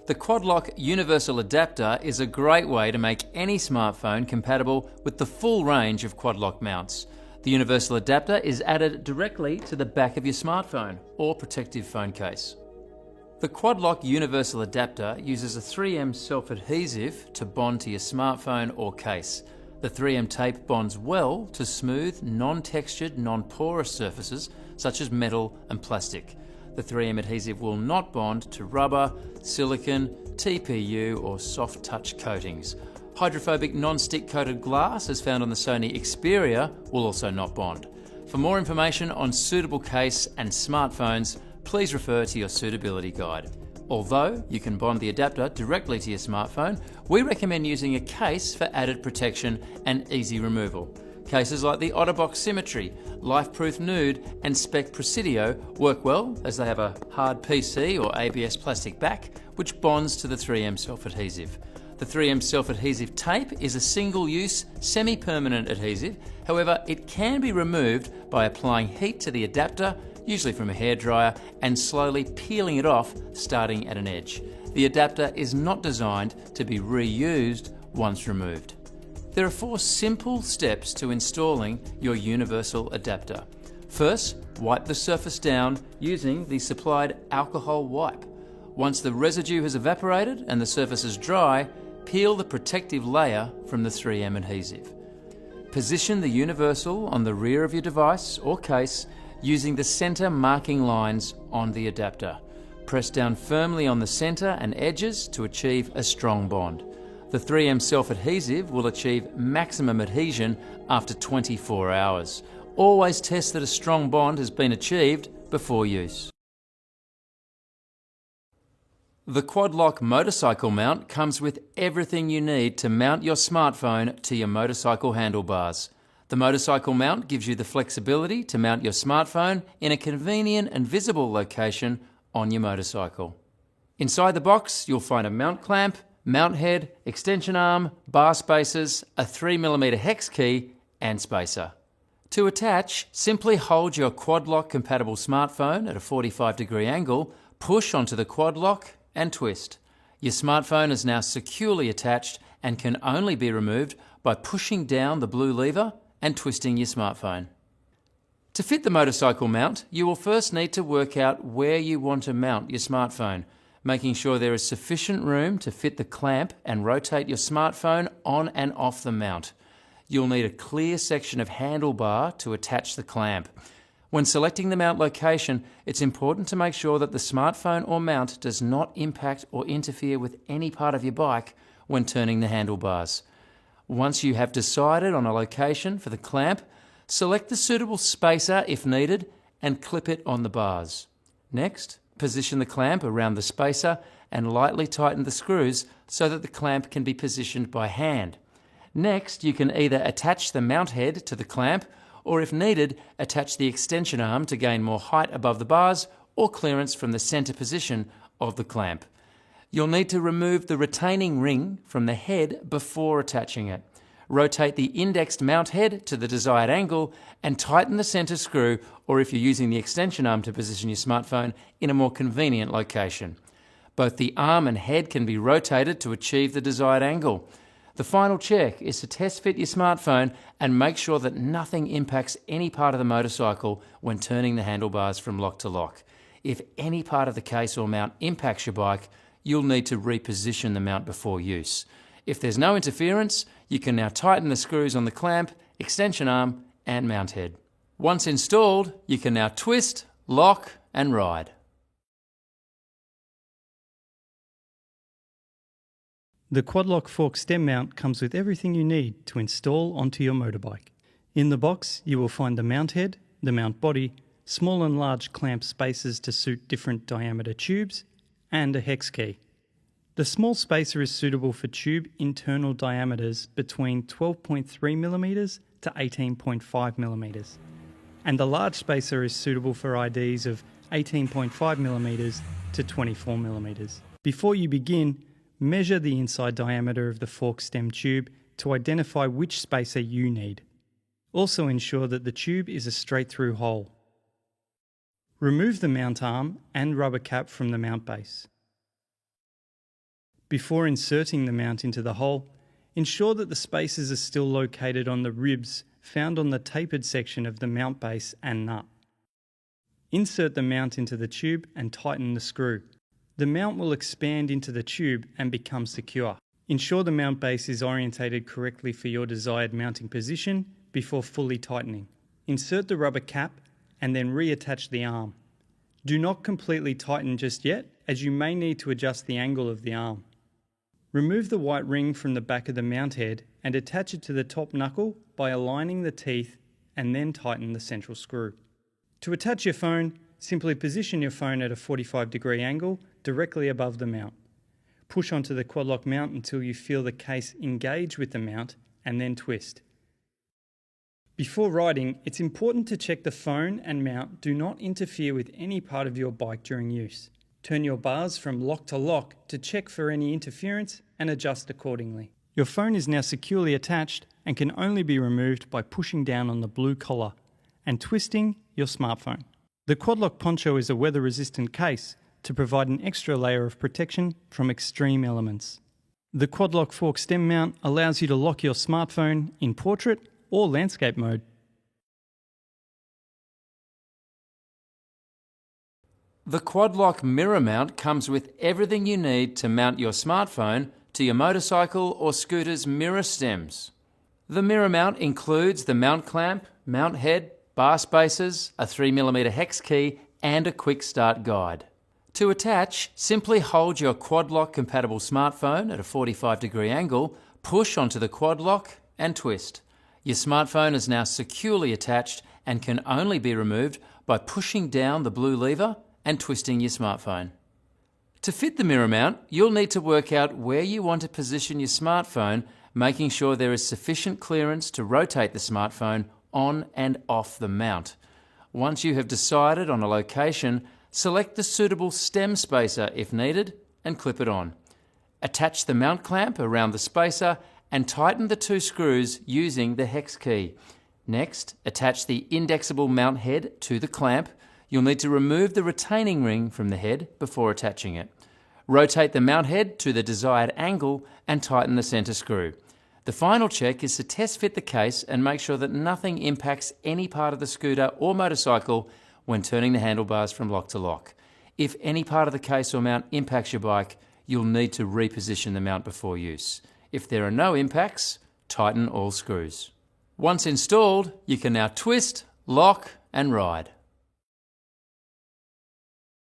The QuadLock Universal Adapter is a great way to make any smartphone compatible with the full range of QuadLock mounts. The Universal Adapter is added directly to the back of your smartphone or protective phone case. The QuadLock Universal Adapter uses a 3M self-adhesive to bond to your smartphone or case. The 3M tape bonds well to smooth, non-textured, non-porous surfaces such as metal and plastic. The 3M adhesive will not bond to rubber, silicone, TPU or soft touch coatings. Hydrophobic non-stick coated glass as found on the Sony Xperia will also not bond. For more information on suitable case and smartphones, please refer to your suitability guide. Although you can bond the adapter directly to your smartphone, we recommend using a case for added protection and easy removal. Cases like the Otterbox Symmetry, Lifeproof Nude and Spec Presidio work well as they have a hard PC or ABS plastic back which bonds to the 3M self-adhesive. The 3M self-adhesive tape is a single-use, semi-permanent adhesive. However, it can be removed by applying heat to the adapter, usually from a hairdryer, and slowly peeling it off, starting at an edge. The adapter is not designed to be reused once removed. There are 4 simple steps to installing your universal adapter. First, wipe the surface down using the supplied alcohol wipe. Once the residue has evaporated and the surface is dry, peel the protective layer from the 3M adhesive. Position the universal on the rear of your device or case using the center marking lines on the adapter. Press down firmly on the center and edges to achieve a strong bond. The 3M self-adhesive will achieve maximum adhesion after 24 hours. Always test that a strong bond has been achieved before use. The QuadLock motorcycle mount comes with everything you need to mount your smartphone to your motorcycle handlebars. The motorcycle mount gives you the flexibility to mount your smartphone in a convenient and visible location on your motorcycle. Inside the box, you'll find a mount clamp, mount head, extension arm, bar spacers, a 3mm hex key and spacer. To attach, simply hold your QuadLock compatible smartphone at a 45-degree angle, push onto the QuadLock and twist. Your smartphone is now securely attached and can only be removed by pushing down the blue lever and twisting your smartphone. To fit the motorcycle mount, you will first need to work out where you want to mount your smartphone, making sure there is sufficient room to fit the clamp and rotate your smartphone on and off the mount. You'll need a clear section of handlebar to attach the clamp. When selecting the mount location, it's important to make sure that the smartphone or mount does not impact or interfere with any part of your bike when turning the handlebars. Once you have decided on a location for the clamp, select the suitable spacer if needed and clip it on the bars. Next, position the clamp around the spacer and lightly tighten the screws so that the clamp can be positioned by hand. Next, you can either attach the mount head to the clamp or, if needed, attach the extension arm to gain more height above the bars or clearance from the center position of the clamp. You'll need to remove the retaining ring from the head before attaching it. Rotate the indexed mount head to the desired angle and tighten the center screw, or if you're using the extension arm to position your smartphone, in a more convenient location. Both the arm and head can be rotated to achieve the desired angle. The final check is to test fit your smartphone and make sure that nothing impacts any part of the motorcycle when turning the handlebars from lock to lock. If any part of the case or mount impacts your bike, you'll need to reposition the mount before use. If there's no interference, you can now tighten the screws on the clamp, extension arm and mount head. Once installed, you can now twist, lock and ride. The QuadLock fork stem mount comes with everything you need to install onto your motorbike. In the box, you will find the mount head, the mount body, small and large clamp spacers to suit different diameter tubes, and a hex key. The small spacer is suitable for tube internal diameters between 12.3mm to 18.5mm, and the large spacer is suitable for IDs of 18.5mm to 24mm. Before you begin, measure the inside diameter of the fork stem tube to identify which spacer you need. Also ensure that the tube is a straight-through hole. Remove the mount arm and rubber cap from the mount base. Before inserting the mount into the hole, ensure that the spacers are still located on the ribs found on the tapered section of the mount base and nut. Insert the mount into the tube and tighten the screw. The mount will expand into the tube and become secure. Ensure the mount base is orientated correctly for your desired mounting position before fully tightening. Insert the rubber cap and then reattach the arm. Do not completely tighten just yet, as you may need to adjust the angle of the arm. Remove the white ring from the back of the mount head and attach it to the top knuckle by aligning the teeth, and then tighten the central screw. To attach your phone, simply position your phone at a 45-degree angle directly above the mount. Push onto the quad lock mount until you feel the case engage with the mount, and then twist. Before riding, it's important to check the phone and mount do not interfere with any part of your bike during use. Turn your bars from lock to lock to check for any interference and adjust accordingly. Your phone is now securely attached and can only be removed by pushing down on the blue collar and twisting your smartphone. The Quadlock Poncho is a weather-resistant case to provide an extra layer of protection from extreme elements. The Quadlock fork stem mount allows you to lock your smartphone in portrait or landscape mode. The Quadlock mirror mount comes with everything you need to mount your smartphone to your motorcycle or scooter's mirror stems. The mirror mount includes the mount clamp, mount head, bar spacers, a 3mm hex key and a quick start guide. To attach, simply hold your Quadlock compatible smartphone at a 45-degree angle, push onto the Quadlock and twist. Your smartphone is now securely attached and can only be removed by pushing down the blue lever and twisting your smartphone. To fit the mirror mount, you'll need to work out where you want to position your smartphone, making sure there is sufficient clearance to rotate the smartphone on and off the mount. Once you have decided on a location, select the suitable stem spacer if needed and clip it on. Attach the mount clamp around the spacer and tighten the two screws using the hex key. Next, attach the indexable mount head to the clamp. You'll need to remove the retaining ring from the head before attaching it. Rotate the mount head to the desired angle and tighten the center screw. The final check is to test fit the case and make sure that nothing impacts any part of the scooter or motorcycle when turning the handlebars from lock to lock. If any part of the case or mount impacts your bike, you'll need to reposition the mount before use. If there are no impacts, tighten all screws. Once installed, you can now twist, lock and ride.